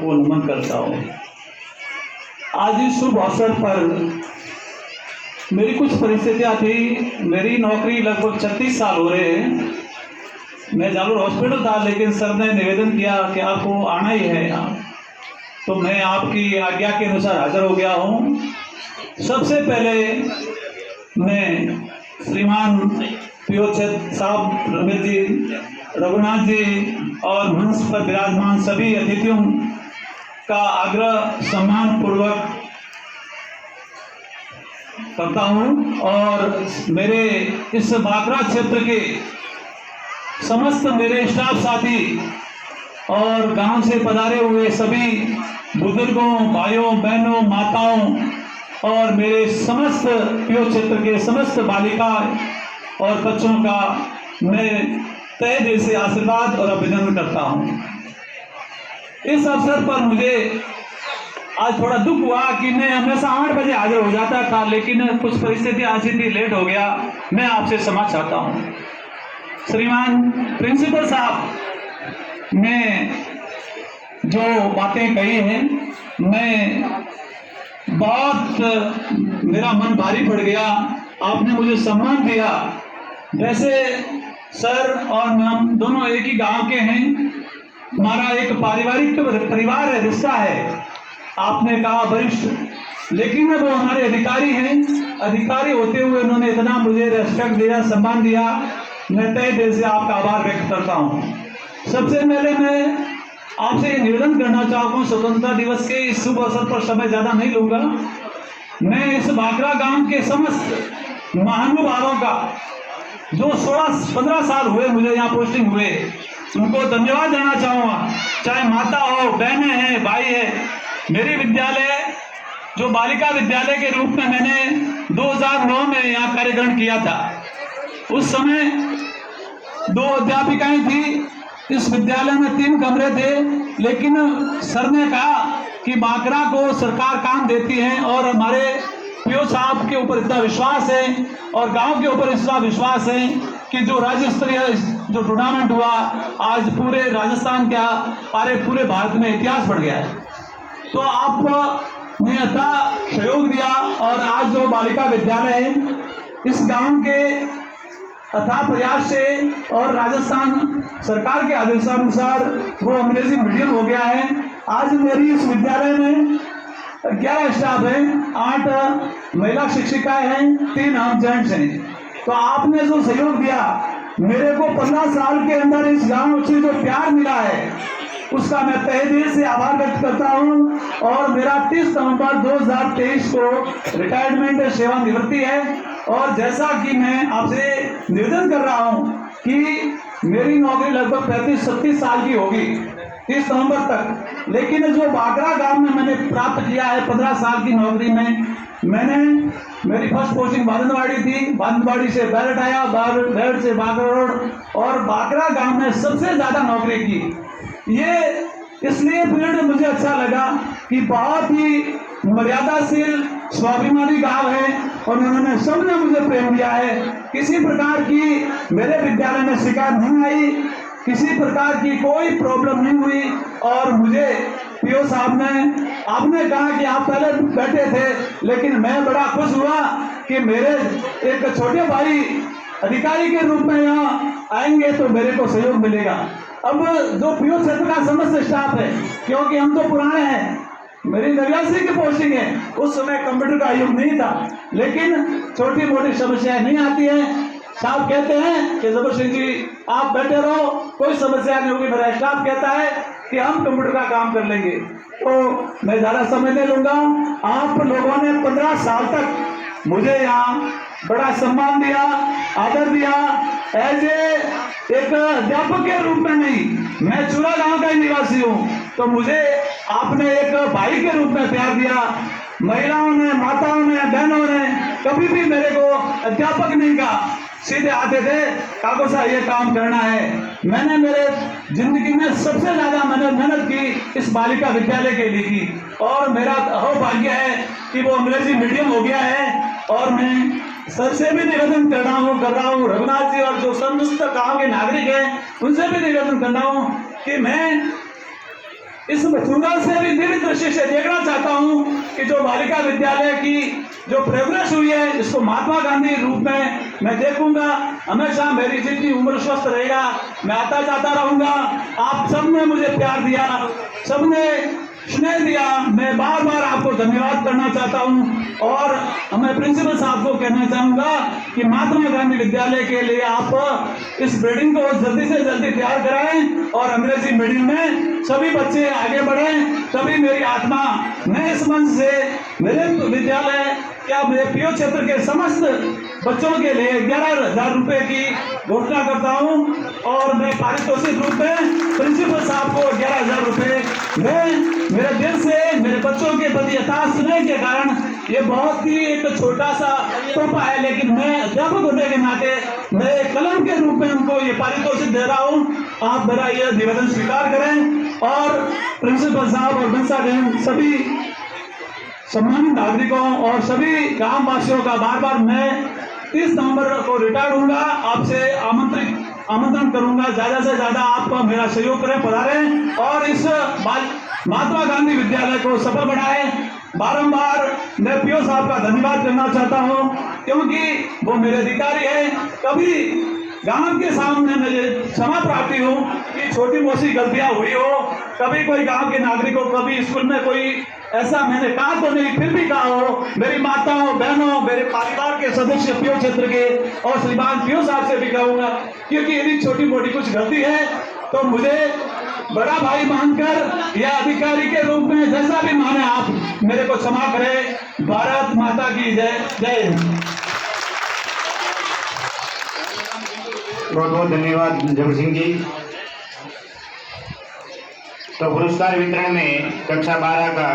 आपको नमन करता हूँ। आज इस शुभ अवसर पर मेरी कुछ परिस्थितियाँ थी। मेरी नौकरी लगभग 36 साल हो रहे हैं। मैं जालोर हॉस्पिटल था, लेकिन सर ने निवेदन किया कि आपको आना ही है यहाँ, तो मैं आपकी आज्ञा के अनुसार हाजिर हो गया हूँ। सबसे पहले मैं श्रीमान पियोचंद साहब, रमेश जी, रघुनाथ जी और मंच पर विराजमान सभी अतिथियों का आग्रह सम्मान पूर्वक करता हूँ और मेरे इस बाकरा क्षेत्र के समस्त मेरे स्टाफ साथी और गांव से पधारे हुए सभी बुजुर्गों, भाइयों, बहनों, माताओं और मेरे समस्त पियो क्षेत्र के समस्त बालिका और बच्चों का मैं तहे दिल से आशीर्वाद और अभिनंदन करता हूँ। इस अवसर पर मुझे आज थोड़ा दुख हुआ कि मैं हमेशा 8 बजे हाजिर हो जाता था, लेकिन कुछ परिस्थिति ऐसी थी, लेट हो गया। मैं आपसे क्षमा चाहता हूँ। श्रीमान प्रिंसिपल साहब ने जो बातें कही हैं, मैं बहुत मेरा मन भारी पड़ गया। आपने मुझे सम्मान दिया। वैसे सर और हम दोनों एक ही गांव के हैं। हमारा एक पारिवारिक परिवार है, रिश्ता है। आपने कहा वरिष्ठ, लेकिन वो हमारे अधिकारी हैं। अधिकारी होते हुए उन्होंने इतना मुझे रेस्पेक्ट दिया, सम्मान दिया। मैं तहे दिल से आपका आभार व्यक्त करता हूँ। सबसे पहले मैं आपसे ये निवेदन करना चाहता हूँ, स्वतंत्रता दिवस के इस शुभ अवसर पर समय ज़्यादा नहीं लूँगा। मैं इस बाकरा गांव के समस्त महानुभावों का, जो 16-15 साल हुए मुझे यहाँ पोस्टिंग हुए, उनको धन्यवाद देना चाहूँगा। चाहे माता हो, बहनें हैं, भाई है। मेरी विद्यालय जो बालिका विद्यालय के रूप में मैंने 2009 में यहाँ कार्यक्रम किया था, उस समय 2 अध्यापिकाएं थी। इस विद्यालय में 3 कमरे थे, लेकिन सर ने कहा कि बाकरा को सरकार काम देती है और हमारे पीओ साहब के ऊपर इतना विश्वास है और गांव के ऊपर इतना विश्वास है कि जो राज्य स्तरीय जो टूर्नामेंट हुआ, आज पूरे राजस्थान क्या पूरे भारत में इतिहास बढ़ गया है। तो आपने अथाह सहयोग दिया और आज जो बालिका विद्यालय है, इस गांव के अथाह प्रयास से और राजस्थान सरकार के आदेशानुसार वो अंग्रेजी मीडियम हो गया है। आज मेरी इस विद्यालय में 11 स्टाफ है, 8 महिला शिक्षिकाएं हैं, 3 हम जेंट्स हैं। तो आपने जो सहयोग दिया, मेरे को 15 साल के अंदर इस गांव से जो प्यार मिला है, उसका मैं तहे दिल से आभार व्यक्त करता हूं। और मेरा 30 नवंबर 2023 को रिटायरमेंट सेवानिवृत्ति है। और जैसा कि मैं आपसे निवेदन कर रहा हूं कि मेरी नौकरी लगभग 35-36 साल की होगी 30 नवंबर तक, लेकिन जो बाकरा गांव में मैंने प्राप्त किया है 15 साल की नौकरी में, मैंने मेरी फर्स्ट पोस्टिंग बांदवाड़ी थी, बांदवाड़ी से बैरट आया, बैरट से बाकरा रोड, और बाकरा गांव में सबसे ज्यादा नौकरी की। ये इसलिए पीरियड मुझे अच्छा लगा कि बहुत ही मर्यादाशील स्वाभिमानी गांव है और उन्होंने सबने मुझे प्रेम दिया है। किसी प्रकार की मेरे विद्यालय में शिकायत नहीं आई, किसी प्रकार की कोई प्रॉब्लम नहीं हुई। और मुझे पीओ साहब ने, आपने कहा कि आप पहले बैठे थे, लेकिन मैं बड़ा खुश हुआ कि मेरे एक छोटे भाई अधिकारी के रूप में यहाँ आएंगे तो मेरे को सहयोग मिलेगा। अब जो पीओ क्षेत्र का समस्त स्टाफ है, क्योंकि हम तो पुराने हैं, मेरी 89 की पोस्टिंग है, उस समय कंप्यूटर का युग नहीं था, लेकिन छोटी मोटी समस्याएं नहीं आती हैं। साहब कहते हैं कि जबर सिंह जी आप बैठे रहो, कोई समस्या नहीं होगी। मेरा स्टाफ कहता है कि हम कंप्यूटर का काम कर लेंगे। तो मैं ज्यादा समय नहीं लूंगा। आप लोगों ने 15 साल तक मुझे यहाँ बड़ा सम्मान दिया, आदर दिया। एज एक अध्यापक के रूप में नहीं, मैं चूरा गांव का ही निवासी हूँ, तो मुझे आपने एक भाई के रूप में प्यार दिया। महिलाओं ने, माताओं ने, बहनों ने कभी भी मेरे को अध्यापक नहीं कहा, सीधे आते थे, काको साहब ये काम करना है। मैंने मेरे जिंदगी में सबसे ज्यादा मेहनत की इस बालिका विद्यालय के लिए की, और मेरा अहोभाग्य है कि वो अंग्रेजी मीडियम हो गया है। और मैं सर से भी निवेदन कर रहा हूँ, रघुनाथ जी और जो समस्त गांव के नागरिक हैं उनसे भी निवेदन कर रहा हूँ कि मैं इस मसूदा से भी दिव्य दृष्टि से देखना चाहता हूं कि जो बालिका विद्यालय की जो प्रोग्रेस हुई है, इसको महात्मा गांधी रूप में मैं देखूंगा। हमेशा मेरी जितनी उम्र स्वस्थ रहेगा, मैं आता जाता रहूंगा। आप सबने मुझे प्यार दिया, सबने स्नेह दिया, मैं बार बार आपको धन्यवाद करना चाहता हूं। और मैं प्रिंसिपल साहब को कहना चाहूंगा कि महात्मा गांधी विद्यालय के लिए आप इस बिल्डिंग को जल्दी से जल्दी तैयार कराएं और अंग्रेजी मीडियम में सभी बच्चे आगे बढ़ें, तभी मेरी आत्मा मैं इस मंच से मेरे विद्यालय क्या मेरे पीओ क्षेत्र के समस्त बच्चों के लिए 11,000 रुपए की घोषणा करता हूं। और मैं पारितोषिक रूप में प्रिंसिपल साहब को 11,000 रुपए मैं मेरे दिल से मेरे बच्चों के प्रति यथार्थ स्नेह के कारण, ये बहुत ही एक छोटा सा तोहफा है, लेकिन मैं अध्यापक होने के नाते मैं एक कलम के रूप में उनको ये पारितोषिक दे रहा हूं। आप मेरा यह निवेदन स्वीकार करें और प्रिंसिपल साहब और बंसा बहन सभी सम्मानित नागरिकों और सभी गांव वासियों का बार बार मैं 30 नवंबर को रिटायर्ड होऊंगा, आपसे आमंत्रण करूंगा, ज्यादा से ज्यादा आप मेरा सहयोग करें, पधारें और इस महात्मा गांधी विद्यालय को सफल बनाएं। बारंबार मैं पीओ साहब का धन्यवाद करना चाहता हूं, क्योंकि वो मेरे अधिकारी है। कभी गांव के सामने मुझे क्षमा प्राप्ति हो कि छोटी मोटी गलतियां हुई हो, कभी कोई गांव के नागरिकों, कभी स्कूल में कोई ऐसा मैंने कहा तो नहीं, फिर भी कहा हो, मेरी माताओं बहनों, मेरे परिवार के सदस्य पीओ क्षेत्र के और श्रीमान पीओ साहब से भी कहूंगा, क्योंकि यदि छोटी मोटी कुछ गलती है तो मुझे बड़ा भाई मानकर या अधिकारी के रूप में जैसा भी माने आप मेरे को क्षमा करें। भारत माता की जय। जय हिंद। बहुत बहुत धन्यवाद जबर सिंह जी। तो पुरस्कार वितरण में कक्षा 12 का